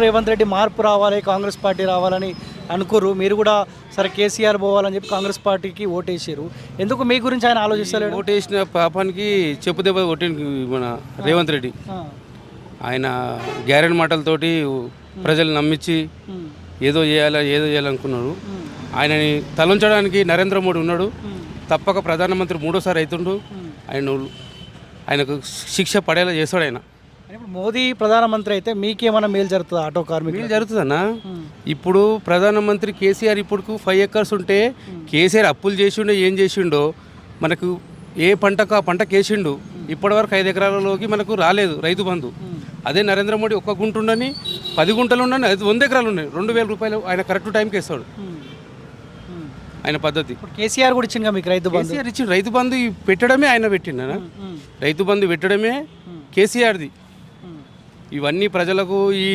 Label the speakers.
Speaker 1: రేవంత్ రెడ్డి మార్పు రావాలి, కాంగ్రెస్ పార్టీ రావాలని అనుకోరు. మీరు కూడా సరే కేసీఆర్ పోవాలని చెప్పి కాంగ్రెస్ పార్టీకి ఓటేసారు. ఎందుకు మీ గురించి ఆయన ఆలోచిస్తలేడు?
Speaker 2: ఓటేసిన పాపానికి చెప్పు దెబ్బ కొట్టింది మన రేవంత్ రెడ్డి. ఆయన గ్యారెంటీ మాటలతోటి ప్రజలు నమ్మించి ఏదో చేయాలనుకున్నాడు. ఆయనని తలంచడానికి నరేంద్ర మోడీ ఉన్నాడు. తప్పక ప్రధానమంత్రి 3వ సారి అవుతుండు. ఆయనకు శిక్ష పడేలా చేస్తాడు ఆయన.
Speaker 1: ఇప్పుడు మోదీ ప్రధానమంత్రి అయితే మీకేమైనా మేలు జరుగుతుంది? ఆటో కార్మికులు
Speaker 2: మేలు జరుగుతుందన్నా. ఇప్పుడు ప్రధానమంత్రి కేసీఆర్ ఇప్పుడు 5 ఎకర్స్ ఉంటే కేసీఆర్ అప్పులు చేసిండో ఏం చేసిండో మనకు ఏ పంటకు ఆ పంటకు వేసిండు. ఇప్పటివరకు 5 ఎకరాలలోకి మనకు రాలేదు రైతు బంధు. అదే నరేంద్ర మోడీ 1 గుంట ఉండని 10 గుంటలు ఉండని 100 ఎకరాలు ఉన్నాయి, 2000 రూపాయలు ఆయన కరెక్ట్ టైంకి ఇస్తాడు. ఆయన పద్ధతి.
Speaker 1: కేసీఆర్ కూడా ఇచ్చింది మీకు రైతు బంధు.
Speaker 2: కేసీఆర్ ఇచ్చిండు. రైతు బంధు పెట్టడమే ఆయన పెట్టిండ. రైతు బంధు పెట్టడమే కేసీఆర్ది. ఇవన్నీ ప్రజలకు ఈ